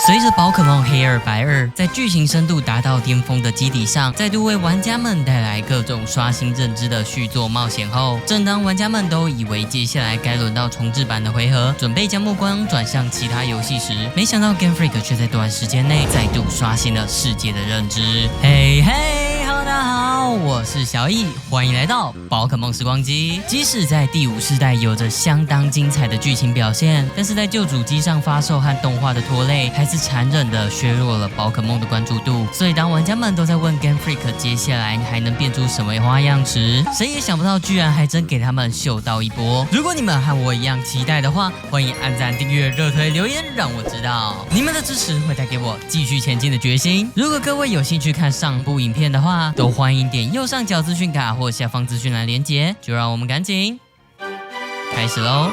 隨着寶可夢黑二白二在劇情深度達到巔峰的基底上，再度為玩家們帶來各種刷新認知的續作冒險後，正當玩家們都以為接下來該輪到重置版的回合，準備將目光轉向其他遊戲時，沒想到 Game Freak 卻在短時間內再度刷新了世界的認知。嘿嘿，Hello， 大家好，我是小易，歡迎來到寶可夢時光機。即使在第5世代有着相當精彩的劇情表現，但是在舊主機上發售和動畫的拖累，還是殘忍的削弱了寶可夢的關注度。所以當玩家們都在問 Game Freak 接下來還能變出什麼花樣時，誰也想不到居然還真給他們秀到一波。如果你們和我一樣期待的話，歡迎按讚、訂閱、熱推、留言，讓我知道你們的支持會帶給我繼續前進的決心。如果各位有興趣看上部影片的話，都歡迎點右上角資訊卡或下方資訊欄連結。就讓我們趕緊開始嘍！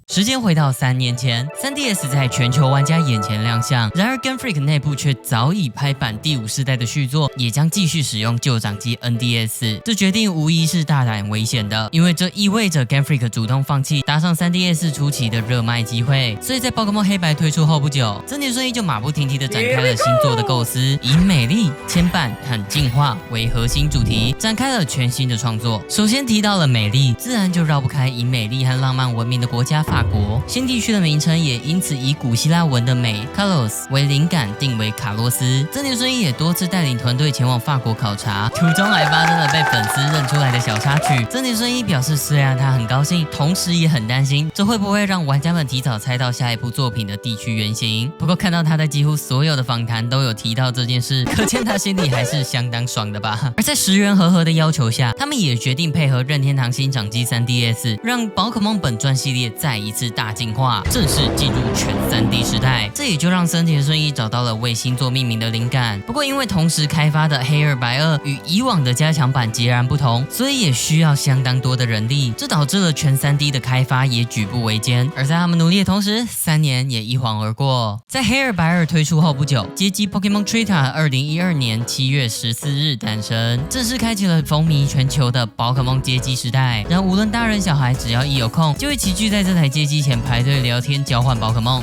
时间回到3年前 ，3DS 在全球玩家眼前亮相。然而 ，Game Freak 內部卻早已拍板第5世代的續作，也將繼續使用舊掌機 NDS。這決定無疑是大膽危險的，因為這意味着 Game Freak 主動放棄搭上 3DS 初期的熱賣機會。所以在寶可夢黑白推出後不久，真田順一就馬不停蹄地展開了新作的構思，以美麗、牽絆和進化為核心主題，展開了全新的創作。首先提到了美麗，自然就繞不開以美麗和浪漫聞名的國家法國。新地區的名稱也因此以古希臘文的美 Kalos 為靈感，定為卡洛斯。真田順一也多次帶領團隊前往法國考察，途中還發生了被粉絲認出來的小插曲。真田順一表示，雖然他很高興，同時也很擔心，這會不會讓玩家們提早猜到下一部作品的地區原型。不過看到他在幾乎所有的訪談都有提到這件事，可見他心裡還是相當爽的吧。而在石原和和的要求下，他們也決定配合任天堂新掌機 3DS， 讓寶可夢本傳系列再一次大進化，正式進入全 3D 時代。這也就讓森田順一找到了為新作命名的靈感。不過因為同時開發的黑二白二與以往的加強版截然不同，所以也需要相當多的人力，這導致了全 3D 的開發也舉步維艱。而在他們努力的同時，3年也一晃而過。在黑二白二推出後不久，街機 Pokémon Trita 2012年7月14日誕生，正式開啟了風靡全球的寶可夢街機時代。讓無論大人小孩，只要一有空，就會齊聚在這台街機前排隊聊天交換寶可夢。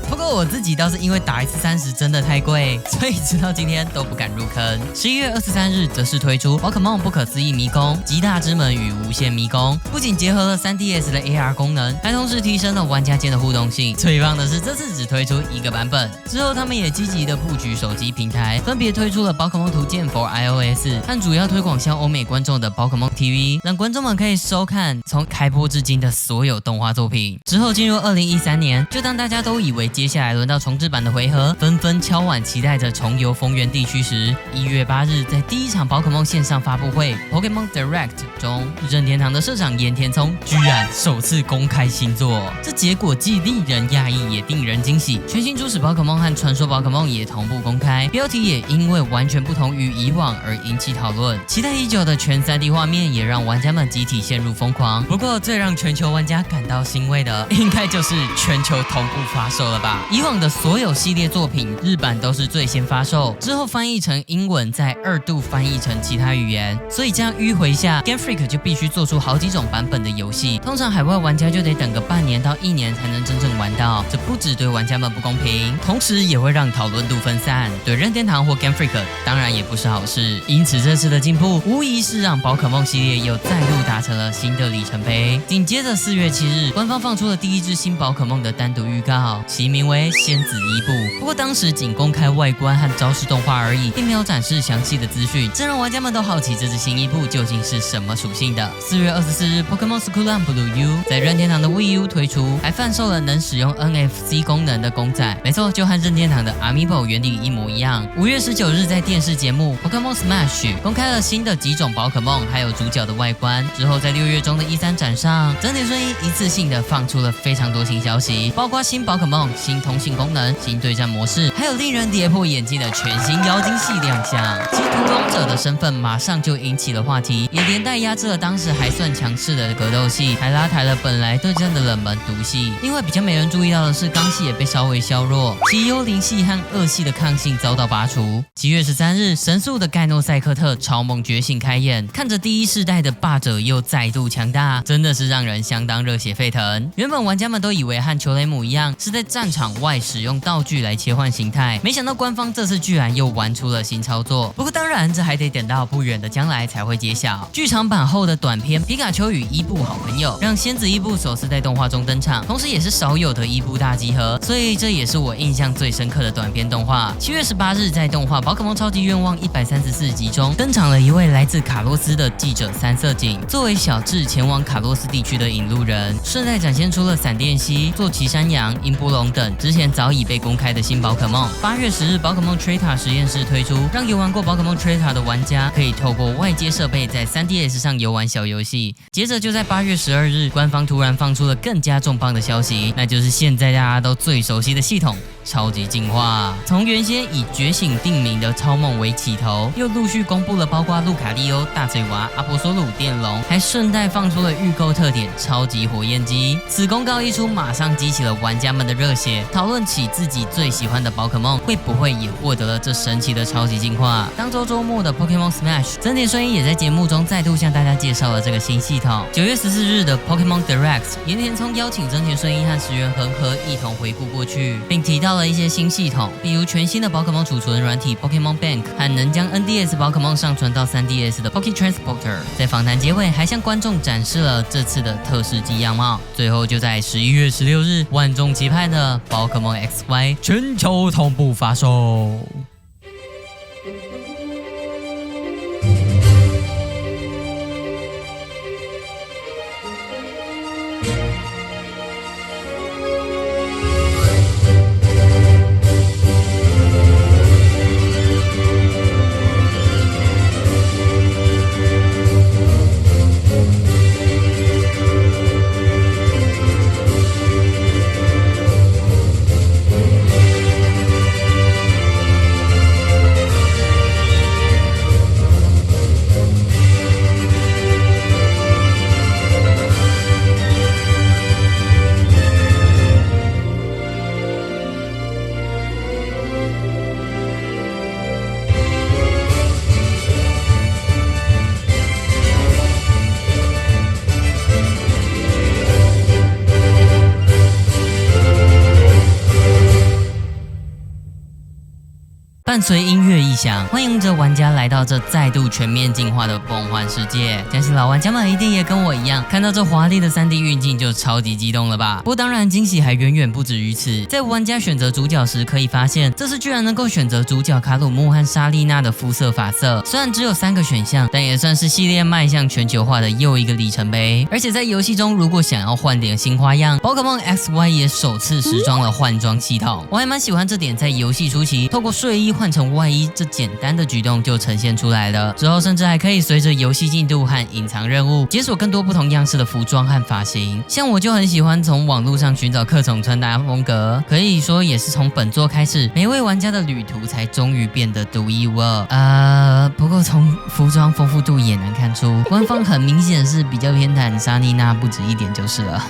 不過我自己倒是因為打一次30真的太貴，所以直到今天都不敢入坑。11月23日則是推出寶可夢不可思議迷宮極大之門與無限迷宮，不僅結合了 3DS 的 AR 功能，還同時提升了玩家間的互動性。最棒的是這次只推出1個版本，之後他們也積極的布局手機平台，分別推出了寶可夢圖鑑 for iOS 和主要推廣向歐美觀眾的寶可夢 TV， 讓觀眾們可以收看從開播至今的所有動畫作品。之後進入2013年，就當大家都以為接下來輪到重置版的回合，紛紛敲碗期待着重遊豐原地區時，1月8日在第一場寶可夢線上發布會 Pokémon Direct 中，任天堂的社長岩田聰居然首次公開新作，這結果既令人訝異也令人驚喜。全新初始寶可夢和傳說寶可夢也同步公開，標題也因為完全不同於以往而引起討論。期待已久的全 3D 畫面也讓玩家們集體陷入瘋狂。不過最讓全球玩家感到欣慰的，應該就是全球同步發售了吧？以往的所有系列作品，日版都是最先發售，之後翻譯成英文，再2度翻譯成其他語言。所以這樣迂回下 ，Game Freak 就必須做出好幾種版本的遊戲。通常海外玩家就得等個半年到1年才能真正玩到。這不只對玩家們不公平，同時也會讓討論度分散，對任天堂或 Game Freak 當然也不是好事。因此這次的進步，無疑是讓寶可夢系列又再度達成了新的里程碑。緊接着4月7日，官方放出了第一支新寶可夢的單獨預告，其名為仙子伊布。不過當時僅公開外觀和招式動畫而已，並沒有展示詳細的資訊，這讓玩家們都好奇這支新伊布究竟是什麼屬性的。4月24日 ，Pokémon Skulltula Blue U 在任天堂的 Wii U 推出，還販售了能使用 NFC 功能的公仔，沒錯，就和任天堂的 Amiibo 原理一模一樣。5月19日，在電視節目 Pokémon Smash 公開了新的幾種寶可夢，還有主角的外觀。之後在6月中的E3展上，真田順一次性的放出了非常多新消息，包括新寶可夢、新通信功能、新對戰模式，還有令人跌破眼鏡的全新妖精系亮相。其屠龍者的身份馬上就引起了話題，也連帶壓制了當時還算強勢的格鬥系，還拉抬了本來對戰的冷門毒系。另外比較沒人注意到的是，鋼系也被稍微削弱，其幽靈系和惡系的抗性遭到拔除。7月13日，神速的蓋諾賽克特超夢覺醒開演，看着第一世代的霸者又再度強大，真的是讓人相當熱血沸騰。原本玩家們都以為和球雷姆一樣是在戰場外使用道具來切換形態，沒想到官方這次居然又玩出了新操作。不過當然，這還得等到不遠的將來才會揭曉。劇場版後的短片《皮卡丘與伊布好朋友》讓仙子伊布首次在動畫中登場，同時也是少有的伊布大集合，所以這也是我印象最深刻的短片動畫。7月18日，在動畫《寶可夢超級願望》134集中登場了一位來自卡洛斯的記者三色井，作為小智前往卡洛斯地區的引路人，順帶展現出了閃電蜥、坐騎山羊、音波龍等之前早已被公開的新寶可夢。8月10日，寶可夢 Treta 實驗室推出，讓遊玩過寶可夢 Treta 的玩家可以透過外接設備在 3DS 上遊玩小遊戲。接着就在8月12日，官方突然放出了更加重磅的消息，那就是現在大家都最熟悉的系統超級進化。從原先以覺醒定名的超夢為起頭，又陸續公布了包括路卡利歐、大嘴娃、阿波索魯、電龍，還順帶放出了預購特點超級火焰雞。此公告一出，馬上激起了玩家們的熱血，討論起自己最喜歡的寶可夢會不會也獲得了這神奇的超級進化。當周末的 Pokémon Smash， 真田順一也在節目中再度向大家介紹了這個新系統。9月14日的 Pokémon Direct， 鹽田聰邀請真田順一和石原恆河一同回顧過去，並提到了一些新系統，比如全新的寶可夢儲存軟體 Pokémon Bank 和能將 NDS 寶可夢上傳到 3DS 的 Poké Transporter。在訪談結尾，還向觀眾展示了這次的特仕機樣貌。最後就在11月16日，萬眾期盼的寶可夢 XY 全球同步發售。伴隨音樂一響，歡迎着玩家來到這再度全面進化的夢幻世界。相信老玩家們一定也跟我一樣，看到這華麗的 3D 運鏡就超級激動了吧？不過當然，驚喜還遠遠不止於此。在玩家選擇主角時，可以發現這次居然能夠選擇主角卡魯木和莎莉娜的膚色髮色。雖然只有3個選項，但也算是系列邁向全球化的又一個里程碑。而且在遊戲中，如果想要換點新花樣，寶可夢 XY 也首次實裝了換裝系統。我還蠻喜歡這點，在遊戲初期透過睡衣換成外衣這簡單的舉動就呈現出來了，之後甚至還可以隨着遊戲進度和隱藏任務解鎖更多不同樣式的服裝和髮型。像我就很喜歡從網絡上尋找各種穿搭風格，可以說也是從本作開始，每位玩家的旅途才終於變得獨一無二。不過從服裝豐富度也能看出，官方很明顯是比較偏袒莎莉娜不止一點就是了。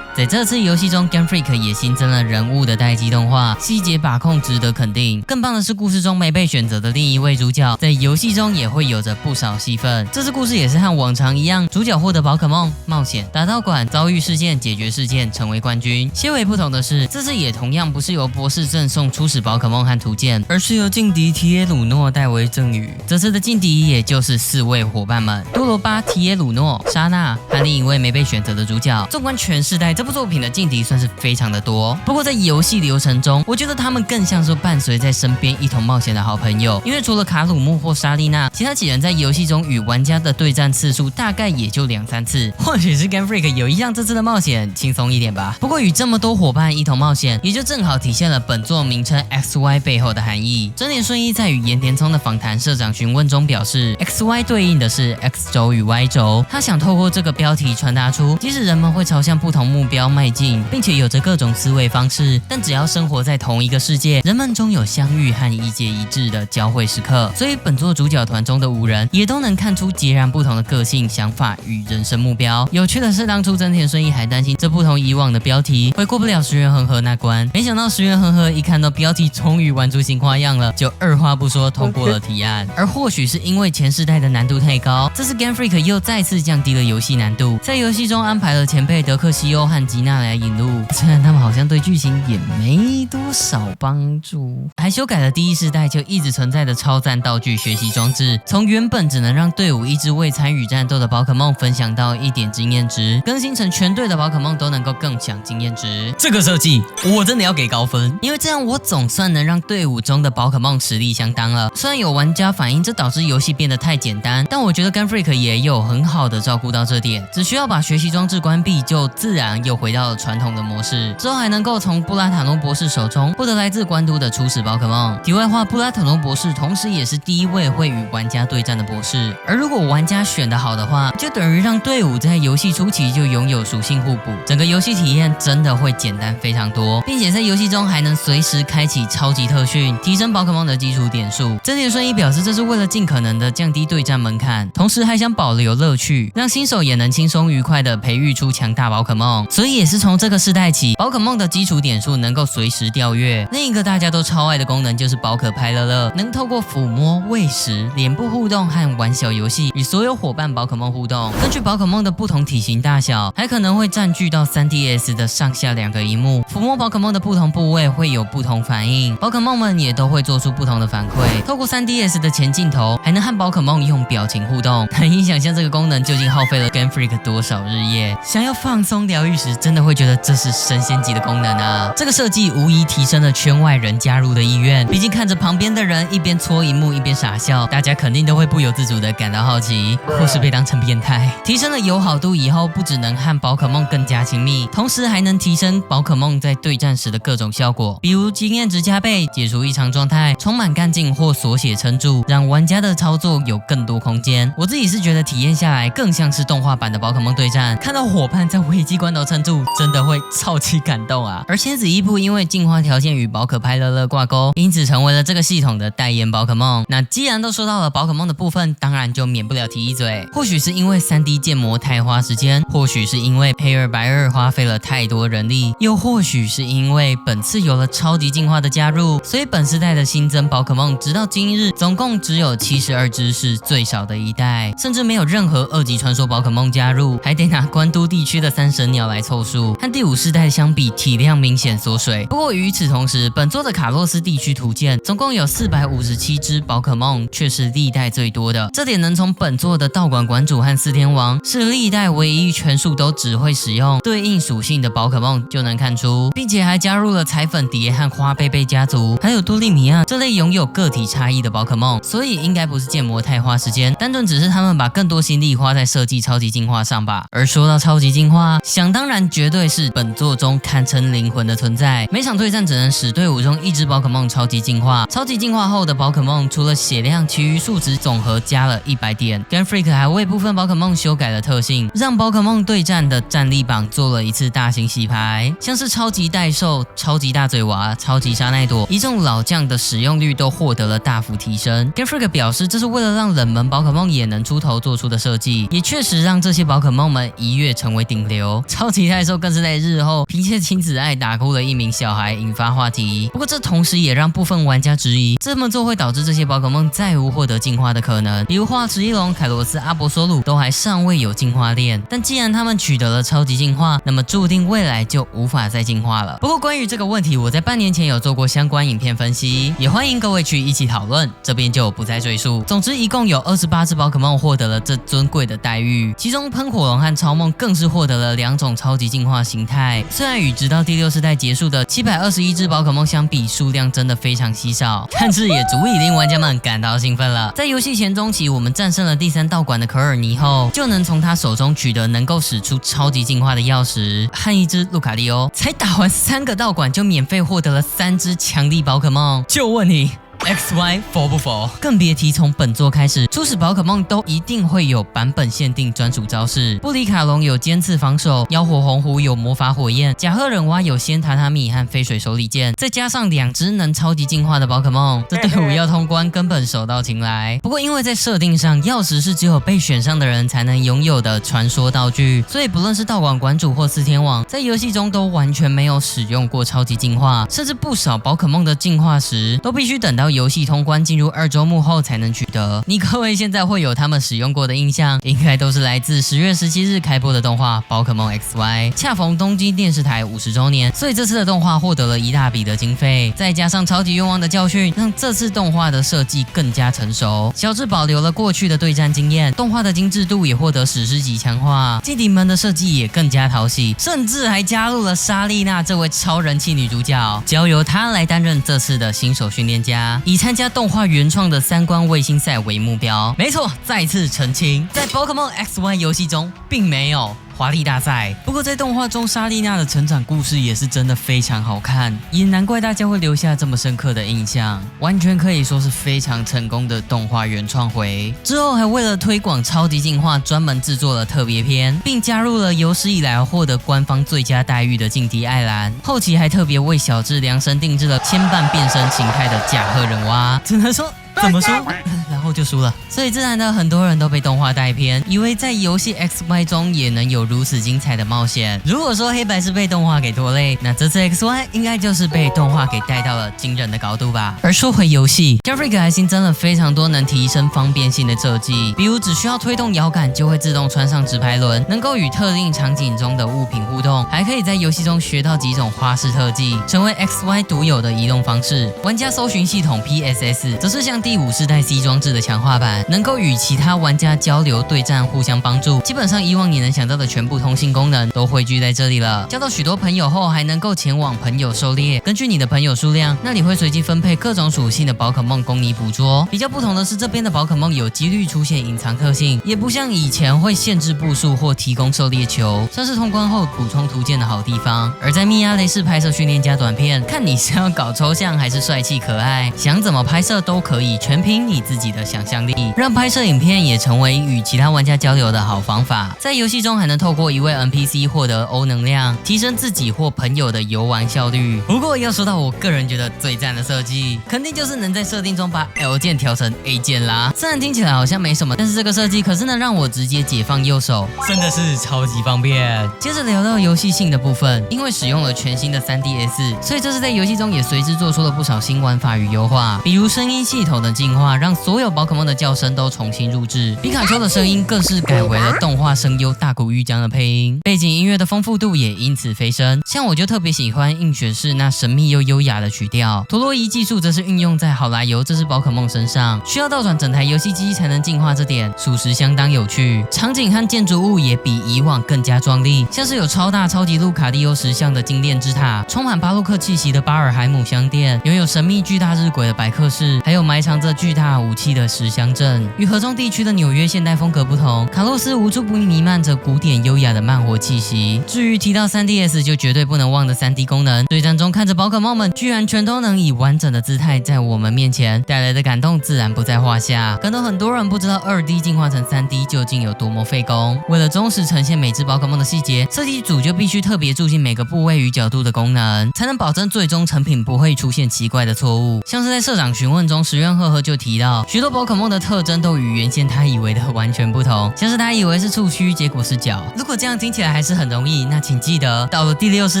在這次遊戲中 ，Game Freak 也新增了人物的待機動畫，細節把控值得肯定。更棒的是，故事中沒被選擇的另一位主角，在遊戲中也會有着不少戲份。這次故事也是和往常一樣，主角獲得寶可夢、冒險、打道館、遭遇事件、解決事件，成為冠軍。些微不同的是，這次也同樣不是由博士贈送初始寶可夢和圖鑑，而是由勁敵提耶魯諾代為贈予。這次的勁敵也就是4位夥伴們：多羅巴、提耶魯諾、莎娜和另一位沒被選擇的主角。縱觀全世代，這部作品的勁敵算是非常的多。不過在遊戲流程中，我覺得他們更像是伴隨在身邊一同冒險的好朋友。因為除了卡魯木或莎莉娜，其他幾人在遊戲中與玩家的對戰次數大概也就2-3次。或許是 Game Freak 有意讓這次的冒險輕鬆一點吧。不過與這麼多夥伴一同冒險，也就正好體現了本作名稱 XY 背後的含義。真田順一在與岩田聰的訪談社長詢問中表示 ，XY 對應的是 X 軸與 Y 軸。他想透過這個標題傳達出，即使人們會朝向不同目標邁進，並且有着各種思維方式，但只要生活在同一個世界，人們終有相遇和意見一致的交匯時刻。所以本作主角團中的5人也都能看出截然不同的個性、想法與人生目標。有趣的是，當初真田順一還擔心這不同以往的標題會過不了石原恆河那關，沒想到石原恆河一看到標題終於玩出新花樣了，就二話不說通過了提案。而或許是因為前世代的難度太高，這次 Game Freak 又再次降低了遊戲難度，在遊戲中安排了前輩德克西歐和吉娜來引路，雖然他們好像對劇情也沒多少幫助，還修改了第一世代就一直存在的超讚道具學習裝置，從原本只能讓隊伍一直未參與戰鬥的寶可夢分享到1點經驗值，更新成全隊的寶可夢都能夠共享經驗值。這個設計我真的要給高分，因為這樣我總算能讓隊伍中的寶可夢實力相當了。雖然有玩家反映這導致遊戲變得太簡單，但我覺得 Game Freak 也有很好的照顧到這點，只需要把學習裝置關閉，就自然又回到了傳統的模式。之後還能夠從布拉塔諾博士手中獲得來自關都的初始寶可夢。題外話，布拉塔諾博士同時也是第一位會與玩家對戰的博士，而如果玩家選得好的話，就等於讓隊伍在遊戲初期就擁有屬性互補，整個遊戲體驗真的會簡單非常多，並且在遊戲中還能隨時開啟超級特訓，提升寶可夢的基礎點數。真田順一表示，這是為了盡可能的降低對戰門檻，同時還想保留樂趣，讓新手也能輕鬆愉快的培育出強大寶可夢。所以也是從這個世代起，寶可夢的基礎點數能夠隨時調閱。另一個大家都超愛的功能就是寶可拍樂樂，能透過撫摸、餵食、臉部互動和玩小遊戲與所有夥伴寶可夢互動。根據寶可夢的不同體型大小，還可能會佔據到 3DS 的上下2個螢幕。撫摸寶可夢的不同部位會有不同反應，寶可夢們也都會做出不同的反饋。透過 3DS 的前鏡頭，還能和寶可夢用表情互動。難以想象這個功能究竟耗費了 Game Freak 多少日夜。想要放鬆療癒時，真的會覺得這是神仙級的功能啊！這個設計無疑提升了圈外人加入的意願。畢竟看着旁邊的人一邊搓螢幕一邊傻笑，大家肯定都會不由自主的感到好奇，或是被當成變態。提升了友好度以後，不只能和寶可夢更加親密，同時還能提升寶可夢在對戰時的各種效果，比如經驗值加倍、解除異常狀態、充滿幹勁或縮寫撐住，讓玩家的操作有更多空間。我自己是覺得體驗下來更像是動畫版的寶可夢對戰，看到夥伴在危機關頭撐住，真的會超級感動啊！而千子一步因為進化條件與寶可拍樂樂掛鈎，因此成為了這個系統的代言寶可夢。那既然都說到了寶可夢的部分，當然就免不了提一嘴。或許是因為 3D 建模太花時間，或許是因為黑二白二花費了太多人力，又或許是因為本次有了超級進化的加入，所以本世代的新增寶可夢直到今日總共只有72隻，是最少的一代，甚至沒有任何2級傳說寶可夢加入，還得拿關都地區的3神鳥來湊數，和第5世代相比體量明顯縮水。不過與此同時，本作的卡洛斯地區圖鑑總共有457隻寶可夢，卻是歷代最多的。這點能從本作的道館館主和四天王是歷代唯一全數都只會使用對應屬性的寶可夢就能看出，並且還加入了彩粉蝶和花貝貝家族，還有多利米亞這類擁有個體差異的寶可夢，所以應該不是建模太花時間，單純只是他們把更多心力花在設計超級進化上吧。而說到超級進化，想當然絕對是本作中堪稱靈魂的存在。每場對戰只能使隊伍中1隻寶可夢超級進化，超級進化後的寶可夢除了血量，其餘數值總和加了100點。Game Freak 還為部分寶可夢修改了特性，讓寶可夢對戰的戰力榜做了一次大型洗牌，像是超級代獸、超級大嘴娃、超級沙奈朵，一眾老將的使用率都獲得了大幅提升。Game Freak 表示，這是為了讓冷門寶可夢也能出頭做出的設計，也確實讓這些寶可夢們一躍成為頂流。超級代獸更是在日後憑借親子愛打哭了一名小孩，引發話題。不過這同時也讓部分玩家質疑，這麼做會導致這些寶可夢再無獲得進化的可能。比如化石一龍、凱羅斯、阿博索魯都還尚未有進化鏈，但既然他們取得了超級進化，那麼注定未來就無法再進化了。不過關於這個問題，我在半年前有做過相關影片分析，也歡迎各位去一起討論，這邊就不再贅述。總之，一共有28隻寶可夢獲得了這尊貴的待遇，其中噴火龍和超夢更是獲得了2種超超級進化形態。雖然與直到第6世代結束的721隻寶可夢相比，數量真的非常稀少，但是也足以令玩家們感到興奮了。在遊戲前中期，我們戰勝了第3道館的可爾尼後，就能從他手中取得能夠使出超級進化的鑰匙和一隻路卡利歐。才打完3個道館，就免費獲得了3隻強力寶可夢。就問你，XY 佛不佛？更別提從本作開始，初始寶可夢都一定會有版本限定專屬招式。布里卡龍有尖刺防守，妖火紅狐有魔法火焰，甲賀忍蛙有仙榻榻米和飛水手裡劍，再加上2隻能超級進化的寶可夢，這隊伍要通關根本手到擒來。不過因為在設定上，鑰匙是只有被選上的人才能擁有的傳說道具，所以不論是道館館主或四天王，在遊戲中都完全沒有使用過超級進化，甚至不少寶可夢的進化石都必須等到遊戲通關進入2周目後才能取得。你各位現在會有他們使用過的印象，應該都是來自10月17日開播的動畫《寶可夢 XY》，恰逢東京電視台50周年，所以這次的動畫獲得了一大筆的經費，再加上超級願望的教訓，讓這次動畫的設計更加成熟。小智保留了過去的對戰經驗，動畫的精緻度也獲得史詩級強化，基底們的設計也更加討喜，甚至還加入了莎莉娜這位超人氣女主角，交由她來擔任這次的新手訓練家，以參加動畫原創的3關衛星賽為目標。沒錯，再次澄清，在寶可夢 XY 遊戲中並沒有華麗大賽。不過在動畫中，莎莉娜的成長故事也是真的非常好看，也難怪大家會留下這麼深刻的印象，完全可以說是非常成功的動畫原創回。之後還為了推廣超級進化，專門制作了特別篇，並加入了有史以來獲得官方最佳待遇的勁敵艾蘭。後期還特別為小智量身定制了牽絆變身形態的甲賀忍蛙，只能說怎麼輸然後就輸了，所以自然的很多人都被動畫帶偏，以為在遊戲 XY 中也能有如此精彩的冒險。如果說黑白是被動畫給拖累，那這次 XY 應該就是被動畫給帶到了驚人的高度吧。而說回遊戲， Game Freak 還新增了非常多能提升方便性的設計，比如只需要推動搖桿就會自動穿上直排輪，能夠與特定場景中的物品互動，還可以在遊戲中學到幾種花式特技，成為 XY 獨有的移動方式。玩家搜尋系統 PSS 則是像第5世代 C 裝置的強化版，能夠與其他玩家交流對戰，互相幫助。基本上以往你能想到的全部通信功能都匯聚在這裡了。交到許多朋友後，還能夠前往朋友狩獵，根據你的朋友數量，那裡會隨機分配各種屬性的寶可夢供你捕捉。比較不同的是，這邊的寶可夢有幾率出現隱藏特性，也不像以前會限制步數或提供狩獵球，算是通關後補充圖鑑的好地方。而在蜜亞雷士拍攝訓練家短片，看你是要搞抽象還是帥氣可愛，想怎麼拍攝都可以，全憑你自己的想象力，讓拍攝影片也成為與其他玩家交流的好方法。在遊戲中還能透過一位 NPC 獲得歐能量，提升自己或朋友的遊玩效率。不過要說到我個人覺得最讚的設計，肯定就是能在設定中把 L 鍵調成 A 鍵啦。雖然聽起來好像沒什麼，但是這個設計可是能讓我直接解放右手，真的是超級方便。接着聊到遊戲性的部分，因為使用了全新的 3DS， 所以這次在遊戲中也隨之做出了不少新玩法與優化，比如聲音系統的進化，讓所有寶可夢的叫聲都重新錄製，皮卡丘的聲音更是改為了動畫聲優大谷玉江的配音，背景音樂的豐富度也因此飛升。像我就特別喜歡映雪室那神秘又優雅的曲調，陀螺儀技術則是運用在好萊喲這隻寶可夢身上，需要倒轉整台遊戲機才能進化，這點屬實相當有趣。場景和建築物也比以往更加壯麗，像是有超大超級路卡利歐石像的金鏈之塔，充滿巴洛克氣息的巴爾海姆香殿，擁有神秘巨大日晷的百客室，還有埋藏着巨大武器的石鄉鎮。與河中地區的紐約現代風格不同，卡洛斯無處不彌漫着古典優雅的慢活氣息。至於提到 3DS 就絕對不能忘的 3D 功能，對戰中看着寶可夢們居然全都能以完整的姿態在我們面前，帶來的感動自然不在話下。可能很多人不知道 2D 進化成 3D 究竟有多麼費工，為了忠實呈現每隻寶可夢的細節，設計組就必須特別注進每個部位與角度的功能，才能保證最終成品不會出現奇怪的錯誤。像是在社長詢問中，石原赫赫就提到，許多寶可夢的特徵都與原先他以為的完全不同，像是他以為是觸鬚，結果是腳。如果這樣聽起來還是很容易，那請記得，到了第6世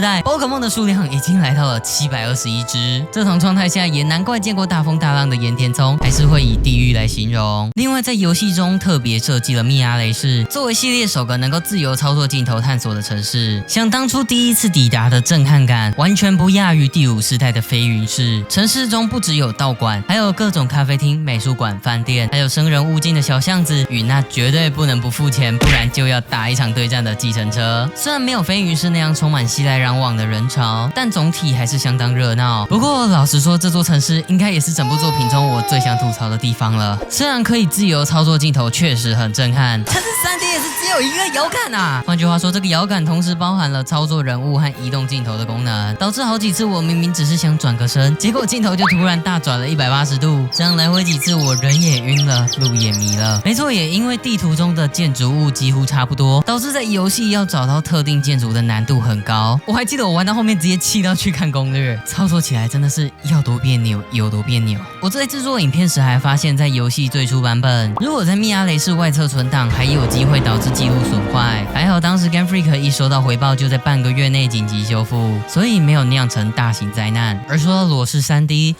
代，寶可夢的數量已經來到了721隻。這種狀態下，也難怪見過大風大浪的鹽田聰還是會以地獄來形容。另外，在遊戲中特別設計了蜜亞雷士，作為系列首個能夠自由操作鏡頭探索的城市。想當初第一次抵達的震撼感，完全不亞於第5世代的飛雲市。城市中不只有道館，還有各種咖啡廳、美術館、飯店，還有生人勿近的小巷子，與那絕對不能不付錢，不然就要打一場對戰的計程車。雖然沒有飛魚市那樣充滿熙來攘往的人潮，但總體還是相當熱鬧。不過老實說，這座城市應該也是整部作品中我最想吐槽的地方了。雖然可以自由操作鏡頭確實很震撼，但是 3DS 只有一個搖桿啊。換句話說，這個搖桿同時包含了操作人物和移動鏡頭的功能，導致好幾次我明明只是想轉個身，結果鏡頭就突然大轉了180度，這樣來回幾次我人也暈了，路也迷了。沒錯，也因為地圖中的建築物幾乎差不多，導致在遊戲要找到特定建築的難度很高。我還記得我玩到後面直接氣到去看攻略，操作起來真的是要多別扭有多別扭。我在制作影片時還發現，在遊戲最初版本，如果在密阿雷市外側存檔，還有機會導致記錄損壞。還好當時 Game Freak 一收到回報，就在半個月內緊急修復，所以沒有釀成大型災難。而說到裸視 3D，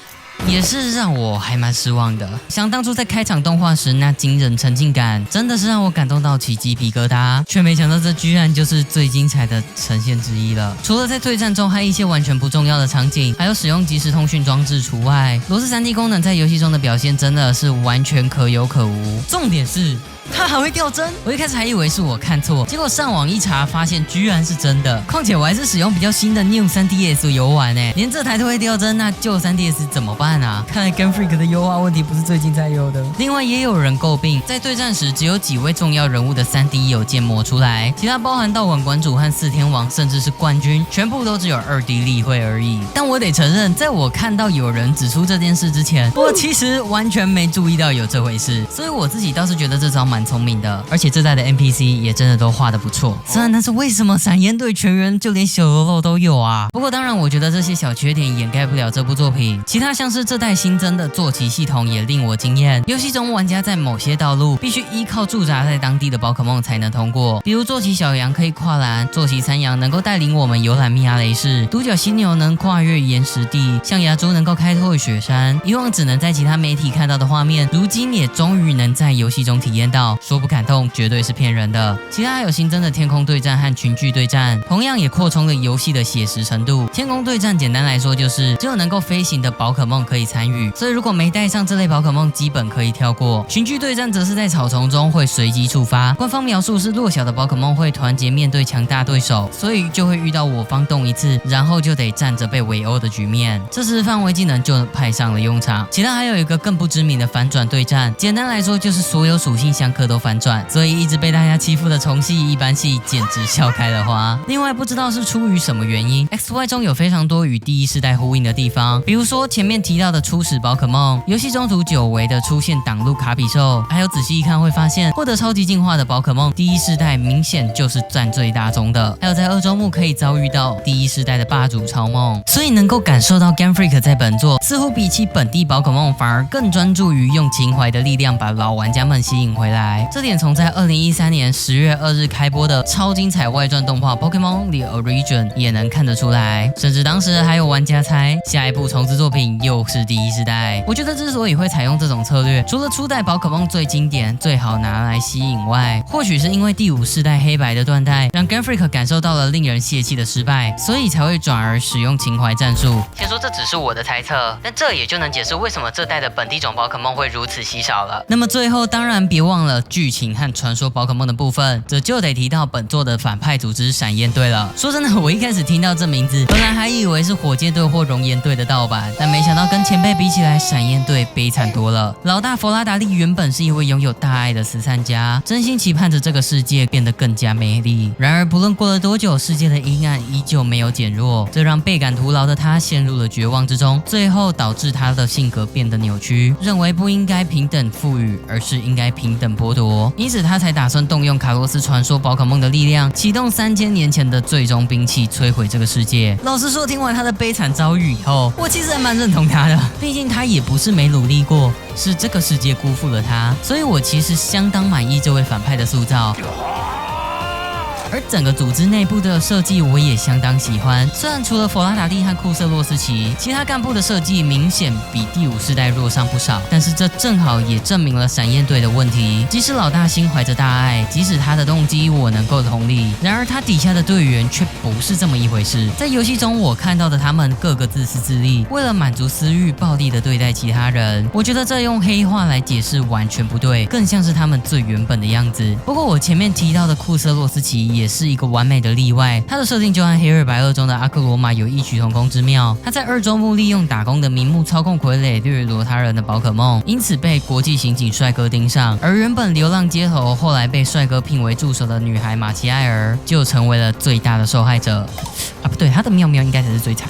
也是讓我還蠻失望的。想當初在開場動畫時那驚人沉浸感，真的是讓我感動到起雞皮疙瘩，卻沒想到這居然就是最精彩的呈現之一了。除了在對戰中和一些完全不重要的場景，還有使用即時通訊裝置除外，裸視 3D 功能在遊戲中的表現真的是完全可有可無。重點是它還會掉幀，我一開始還以為是我看錯，結果上網一查，發現居然是真的。況且我還是使用比較新的 New 3DS 遊玩誒，連這台都會掉幀，那舊 3DS 怎麼辦啊？看來 Game Freak 的優化問題不是最近才有的。另外也有人詬病，在對戰時只有幾位重要人物的 3D 有建模出來，其他包含道館館主和四天王，甚至是冠軍，全部都只有2D 立繪而已。但我得承認，在我看到有人指出這件事之前，我其實完全沒注意到有這回事，所以我自己倒是覺得這招蠻聰明的，而且這代的 NPC 也真的都畫得不錯。雖然那是為什麼閃煙隊全員就連小嘍囉都有啊？不過當然，我覺得這些小缺點掩蓋不了這部作品。其他像是這代新增的坐騎系統也令我驚豔。遊戲中玩家在某些道路必須依靠駐紮在當地的寶可夢才能通過，比如坐騎小羊可以跨欄，坐騎山羊能夠帶領我們遊覽密阿雷市，獨角犀牛能跨越岩石地，象牙豬能夠開拓雪山。以往只能在其他媒體看到的畫面，如今也終於能在遊戲中體驗到。說不感動絕對是騙人的。其他還有新增的天空對戰和群聚對戰，同樣也擴充了遊戲的寫實程度。天空對戰簡單來說就是只有能夠飛行的寶可夢可以參與，所以如果沒帶上這類寶可夢，基本可以跳過。群聚對戰則是在草叢中會隨機觸發，官方描述是弱小的寶可夢會團結面對強大對手，所以就會遇到我方動一次，然後就得站着被圍毆的局面。這時範圍技能就派上了用場。其他還有一個更不知名的反轉對戰，簡單來說就是所有屬性相克都反轉，所以一直被大家欺負的蟲系一般系簡直笑開了花。另外不知道是出於什麼原因， XY 中有非常多與第一世代呼應的地方，比如說前面提到的初始寶可夢，遊戲中途久違的出現擋路卡比獸，還有仔細一看會發現獲得超級進化的寶可夢，第一世代明顯就是佔最大宗的。還有在二周目可以遭遇到第一世代的霸主超夢，所以能夠感受到 Game Freak 在本作似乎比起本地寶可夢反而更專注於用情懷的力量把老玩家們吸引回來。這點從在2013年10月2日開播的超精彩外傳動畫 Pokémon The Origin 也能看得出來，甚至當時還有玩家猜下一部重製作品又是第一世代。我覺得之所以會採用這種策略，除了初代寶可夢最經典最好拿來吸引外，或許是因為第5世代黑白的斷代讓 Game Freak 感受到了令人洩氣的失敗，所以才會轉而使用情懷戰術。先說這只是我的猜測，但這也就能解釋為什麼這代的本地種寶可夢會如此稀少了。那麼最後當然別忘了劇情和傳說寶可夢的部分，這就得提到本作的反派組織閃焰隊了。說真的，我一開始聽到這名字，本來還以為是火箭隊或熔岩隊的盜版，但沒想到跟前輩比起來，閃焰隊悲慘多了。老大弗拉達利原本是一位擁有大愛的慈善家，真心期盼着這個世界變得更加美麗。然而不論過了多久，世界的陰暗依舊沒有減弱，這讓倍感徒勞的他陷入了絕望之中，最後導致他的性格變得扭曲，認為不應該平等賦予，而是應該平等剝奪。因此他才打算動用卡洛斯傳說寶可夢的力量，啟動3000年前的最終兵器，摧毀這個世界。老實說，聽完他的悲慘遭遇以後，我其實還蠻認同他的，畢竟他也不是沒努力過，是這個世界辜負了他，所以我其實相當滿意這位反派的塑造。而整個組織內部的設計我也相當喜歡。雖然除了弗拉達蒂和庫瑟洛斯奇，其他幹部的設計明顯比第5世代弱上不少，但是這正好也證明了閃焰队的問題。即使老大心懷着大愛，即使他的動機我能夠同理，然而他底下的隊員卻不是這麼一回事。在遊戲中我看到的他們個個自私自利，為了滿足私欲暴力的對待其他人。我覺得這用黑話來解釋完全不對，更像是他們最原本的樣子。不過我前面提到的庫瑟洛斯奇也是一個完美的例外，他的設定就和黑二白二中的阿克羅馬有異曲同工之妙。他在2周目利用打工的名目操控傀儡掠奪他人的寶可夢，因此被國際刑警帥哥盯上。而原本流浪街頭，後來被帥哥聘為助手的女孩瑪奇埃爾，就成為了最大的受害者。啊，不對，他的妙妙應該才是最慘的。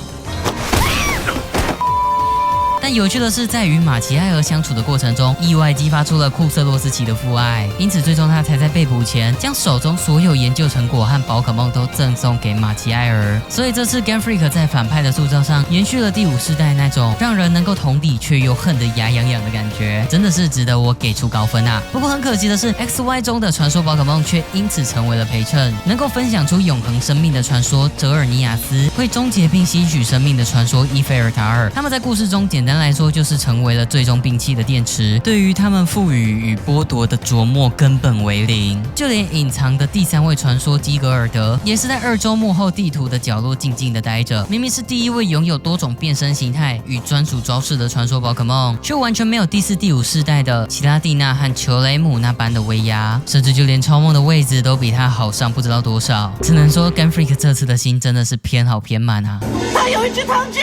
但有趣的是，在與瑪奇埃爾相處的過程中，意外激發出了庫瑟洛斯奇的父愛，因此最終他才在被捕前將手中所有研究成果和寶可夢都贈送給瑪奇埃爾。所以這次 Game Freak 在反派的塑造上延續了第5世代那種讓人能夠同理卻又恨得牙癢癢的感覺，真的是值得我給出高分啊！不過很可惜的是 XY 中的傳說寶可夢卻因此成為了陪襯，能夠分享出永恆生命的傳說澤爾尼亞斯，會終結並吸取生命的傳說伊菲爾塔爾，他們在故事中簡單來說就是成為了最終摒棄的電池，對於他們賦予與剝奪的琢磨根本為零。就連隱藏的第3位傳說基格爾德也是在2周目後地圖的角落靜靜的待着，明明是第1位擁有多種變身形態與專屬招式的傳說寶可夢，卻完全沒有第4、第5世代的奇拉蒂娜和裘雷姆那般的威壓，甚至就連超夢的位置都比他好上不知道多少。只能說 Game Freak 這次的心真的是偏好偏滿啊！他有一隻湯匙。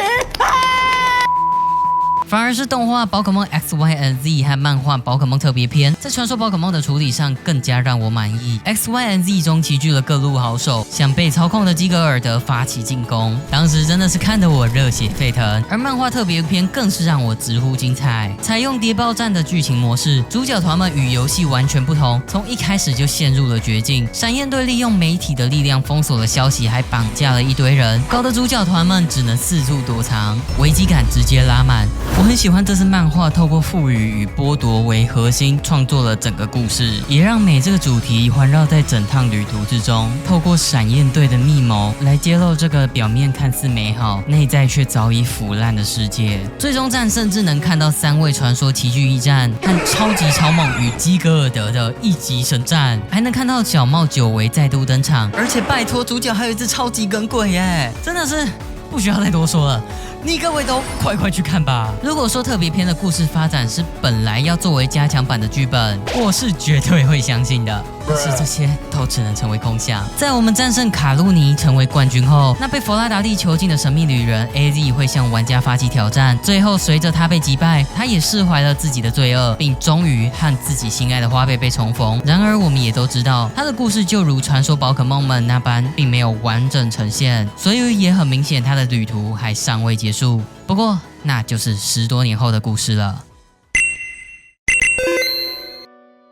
反而是動畫寶可夢 XY&Z 和漫畫寶可夢特別篇，在傳說寶可夢的處理上更加讓我滿意。XY&Z 中齊聚了各路好手，向被操控的基格爾德發起進攻，當時真的是看得我熱血沸騰。而漫畫特別篇更是讓我直呼精彩，採用諜報戰的劇情模式，主角團們與遊戲完全不同，從一開始就陷入了絕境。閃焰隊利用媒體的力量封鎖了消息，還綁架了一堆人，搞得主角團們只能四處躲藏，危機感直接拉滿。我很喜歡這次漫畫透過賦予與剝奪為核心創作了整個故事，也讓美這個主題環繞在整趟旅途之中，透過閃焰隊的密謀來揭露這個表面看似美好，內在卻早已腐爛的世界。最終戰甚至能看到3位傳說齊聚一戰，和超級超夢與基格爾德的一級神戰，還能看到小帽久違再度登場，而且拜託主角還有一隻超級耿鬼耶，真的是不需要再多說了。你各位都快去看吧！如果說特別篇的故事發展是本來要作為加強版的劇本，我是絕對會相信的。可是這些都只能成為空想。在我們戰勝卡路尼成為冠軍後，那被弗拉達蒂囚禁的神秘旅人 AZ 會向玩家發起挑戰。最後隨着他被擊敗，他也釋懷了自己的罪惡，並終於和自己心愛的花貝被重逢。然而我們也都知道，他的故事就如傳說寶可夢們那般，並沒有完整呈現，所以也很明顯他的旅途還尚未結束。不過那就是10多年後的故事了。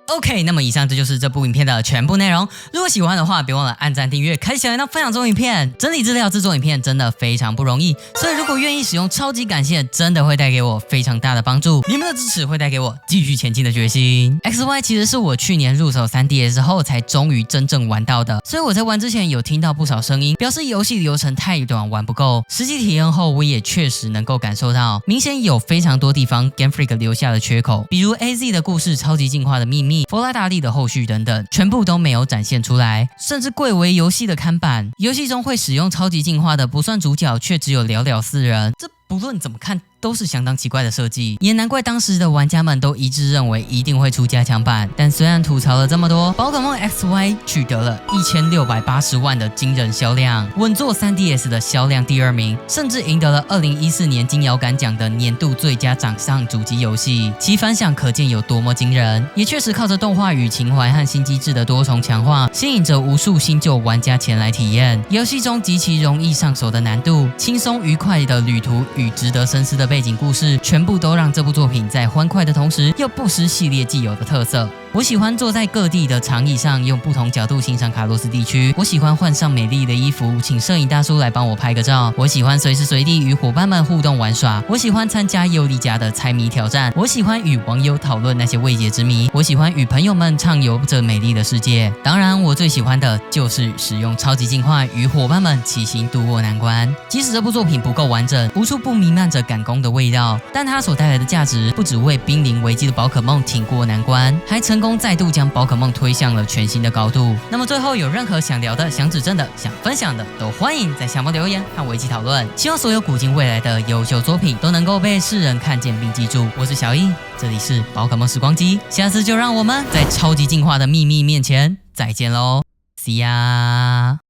OK， 那麼以上這就是這部影片的全部內容。如果喜歡的話，別忘了按讚、訂閱、開小鈴鐺、分享這種影片。整理資料、製作影片真的非常不容易，所以如果願意使用超級感謝，真的會帶給我非常大的幫助。你們的支持會帶給我繼續前進的決心。XY 其實是我去年入手 3DS 後才終於真正玩到的，所以我在玩之前有聽到不少聲音，表示遊戲流程太短，玩不夠。實際體驗後，我也確實能夠感受到，明顯有非常多地方 Game Freak 留下了缺口，比如 AZ 的故事、超級進化的秘密、弗拉達蒂的後續等等，全部都沒有展現出來，甚至貴為遊戲的看板。遊戲中會使用超級進化的不算主角，卻只有寥寥4人，這不論怎麼看都是相當奇怪的設計，也難怪當時的玩家們都一致認為一定會出加強版。但雖然吐槽了這麼多，寶可夢 XY 取得了1680萬的驚人銷量，穩坐 3DS 的銷量第2名，甚至贏得了2014年金搖桿獎的年度最佳掌上主機遊戲，其反響可見有多麼驚人。也確實靠着動畫與情懷和新機制的多重強化，吸引着無數新舊玩家前來體驗。遊戲中極其容易上手的難度、輕鬆愉快的旅途與值得深思的背景故事，全部都讓這部作品在歡快的同時，又不失系列既有的特色。我喜歡坐在各地的長椅上，用不同角度欣賞卡洛斯地區。我喜歡換上美麗的衣服，請攝影大叔來幫我拍個照。我喜歡隨時隨地與夥伴們互動玩耍。我喜歡參加尤里家的猜謎挑戰。我喜歡與網友討論那些未解之謎。我喜歡與朋友們暢遊這美麗的世界。當然，我最喜歡的就是使用超級進化與夥伴們齊心度過難關。即使這部作品不夠完整，無處不彌漫着趕工的味道，但它所帶來的價值不只為瀕臨危機的寶可夢挺過難關，還成功再度將寶可夢推向了全新的高度。那麼最後有任何想聊的、想指正的、想分享的，都歡迎在下方留言和我一起討論。希望所有古今未來的優秀作品都能夠被世人看見並記住。我是小易，這裡是寶可夢時光機，下次就讓我們在超級進化的秘密面前再見嘍，See ya。